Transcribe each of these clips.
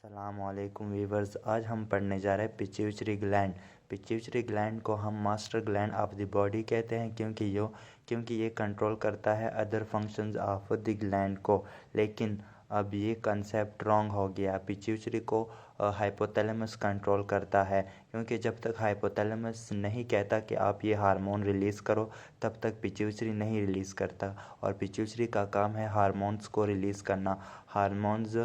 अस्सलामुअलैकुम वीवर्स। आज हम पढ़ने जा रहे हैं पिट्यूटरी ग्लैंड। पिट्यूटरी ग्लैंड को हम master gland of the body कहते हैं क्योंकि ये कंट्रोल करता है other functions of the gland को। लेकिन अब ये कंसेप्ट रॉन्ग हो गया। पिट्यूटरी को हाइपोथैलेमस कंट्रोल करता है, क्योंकि जब तक हाइपोथैलेमस नहीं कहता कि आप ये हार्मोन रिलीज़ करो, तब तक पिट्यूटरी नहीं रिलीज़ करता। और पिट्यूटरी का काम है हार्मोन्स को रिलीज़ करना। हार्मोन्स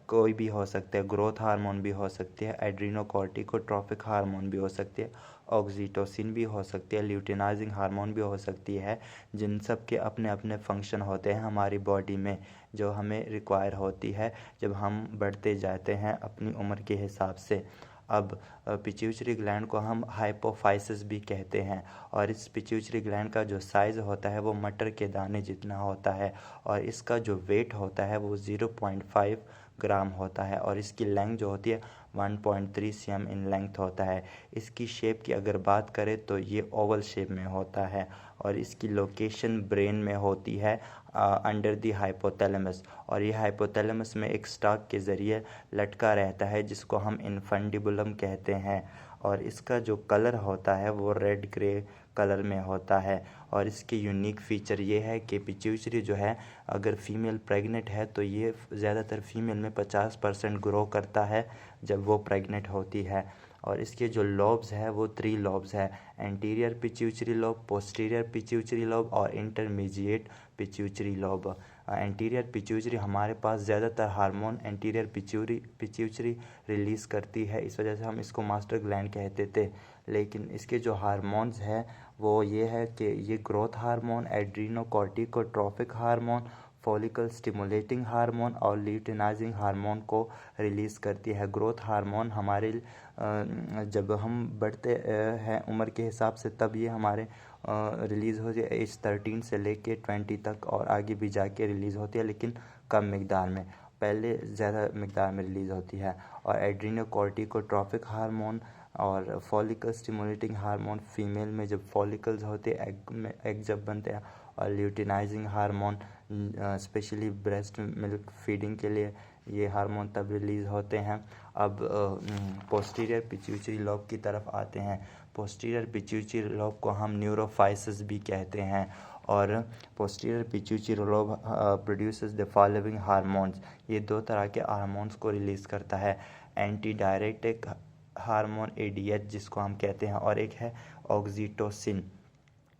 कोई भी हो सकते हैं, ग्रोथ हार्मोन भी हो सकती है, एड्रीनोकॉर्टिकोट्रॉपिक हार्मोन भी हो सकती है, ऑक्सीटोसिन भी हो सकती है, ल्यूटिनाइजिंग हार्मोन भी हो सकती है। जिन सब के अपने अपने फंक्शन होते हैं हमारी बॉडी में, जो हमें रिक्वायर होती है जब हम बढ़ते जाते हैं अपनी उम्र के हिसाब से। अब पिट्यूटरी ग्लैंड को हम हाइपोफाइसिस भी कहते हैं, और इस पिट्यूटरी ग्लैंड का जो साइज़ होता है वो मटर के दाने जितना होता है, और इसका जो वेट होता है वो 0.5 ग्राम होता है, और इसकी लेंथ जो होती है 1.3 cm इन लेंथ होता है। इसकी शेप की अगर बात करें तो ये ओवल शेप में होता है, और इसकी लोकेशन ब्रेन में होती है अंडर दी हाइपोथैलेमस। और ये हाइपोथैलेमस में एक स्टॉक के ज़रिए लटका रहता है जिसको हम इन्फंडिबुलम कहते हैं, और इसका जो कलर होता है वो रेड ग्रे कलर में होता है। और इसके यूनिक फ़ीचर ये है कि पिट्यूटरी जो है, अगर फीमेल प्रेग्नेंट है तो ये ज़्यादातर फीमेल में 50% ग्रो करता है जब वो प्रेग्नेंट होती है। और इसके जो लॉब्स है वो 3 लॉब्स है: anterior pituitary lobe, posterior pituitary lobe और intermediate pituitary lobe. Anterior pituitary हमारे पास ज़्यादातर हार्मोन एंटीरियर पिट्यूटरी रिलीज़ करती है, इस वजह से हम इसको मास्टर ग्लैंड कहते थे। लेकिन इसके जो हार्मोन्स हैं वो ये है कि ये growth hormone, adrenocorticotropic hormone, follicle stimulating hormone और ल्यूटिनाइजिंग हार्मोन को रिलीज़ करती है। ग्रोथ हार्मोन हमारे जब हम बढ़ते हैं उम्र के हिसाब से, तब ये हमारे रिलीज़ होती है एज 13 से लेके 20 तक, और आगे भी जाके रिलीज़ होती है, लेकिन कम मिकदार में। पहले ज़्यादा मिकदार में रिलीज़ होती है। और एड्रीनोकॉर्टिकोट्रॉपिक हार्मोन और फॉलिकल स्टिमुलेटिंग हार्मोन फीमेल में जब फॉलिकल्स होते हैं, एग जब बनते हैं। और luteinizing hormone specially breast milk feeding के लिए ये हार्मोन तब रिलीज़ होते हैं। अब पोस्टीरियर पिट्यूटरी लोब की तरफ आते हैं। पोस्टीरियर पिट्यूटरी लोब को हम न्यूरोफाइसिस भी कहते हैं, और posterior pituitary lobe produces the following hormones. ये 2 तरह के हार्मोन्स को रिलीज़ करता है: एंटी डायरेटिक हार्मोन ADH जिसको हम कहते हैं, और एक है oxytocin.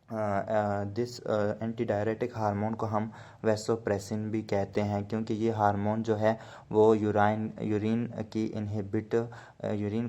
This anti diuretic hormone को हम वैसोप्रेसिन भी कहते हैं, क्योंकि ये हार्मोन जो है वो यूरिन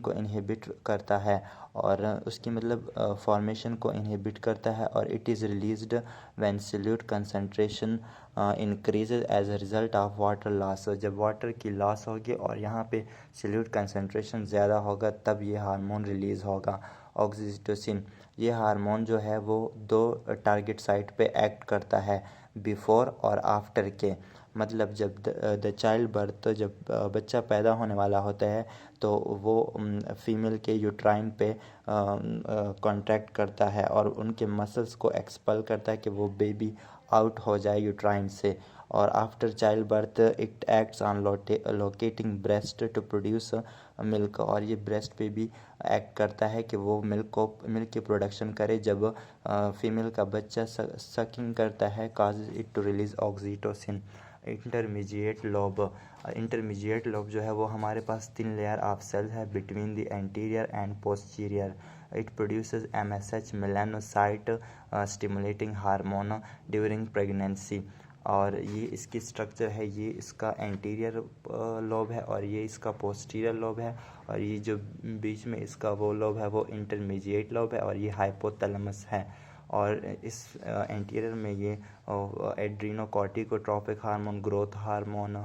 को इनहिबिट करता है, और उसकी मतलब फॉर्मेशन को इनहिबिट करता है। और it is released when solute concentration increases as a result of water loss. जब वाटर की लॉस होगी और यहाँ पे सॉल्यूट कंसंट्रेशन ज़्यादा होगा, तब ये हार्मोन रिलीज़ होगा। ऑक्सीटोसिन, ये हार्मोन जो है वो 2 टारगेट साइट पे एक्ट करता है, बिफोर और आफ्टर के। मतलब जब द चाइल्ड बर्थ, जब बच्चा पैदा होने वाला होता है, तो वो फीमेल के यूट्राइन पे कॉन्ट्रैक्ट करता है और उनके मसल्स को एक्सपल करता है कि वो बेबी आउट हो जाए यूट्राइन से। और after child birth it acts on lactating breast to produce milk, और ये ब्रेस्ट पे भी एक्ट करता है कि वो मिल्क की प्रोडक्शन करे। जब फीमेल का बच्चा सकिंग करता है, causes it to release oxytocin. Intermediate lobe जो है वो हमारे पास 3 लेयर ऑफ सेल्स है between the anterior and posterior. It produces MSH melanocyte stimulating hormone during pregnancy. और ये इसकी स्ट्रक्चर है, ये इसका एंटीरियर लोब है और ये इसका पोस्टीरियर लोब है, और ये जो बीच में इसका वो लोब है वो इंटरमीडिएट लोब है, और ये हाइपोथैलेमस है। और इस एंटीरियर में ये adrenocorticotropic hormone, growth hormone,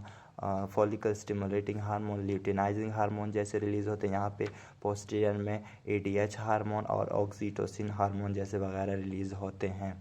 follicle stimulating hormone, luteinizing hormone जैसे रिलीज़ होते हैं। यहाँ पे पोस्टीरियर में ADH हार्मोन और ऑक्सीटोसिन हार्मोन जैसे वगैरह रिलीज़ होते हैं।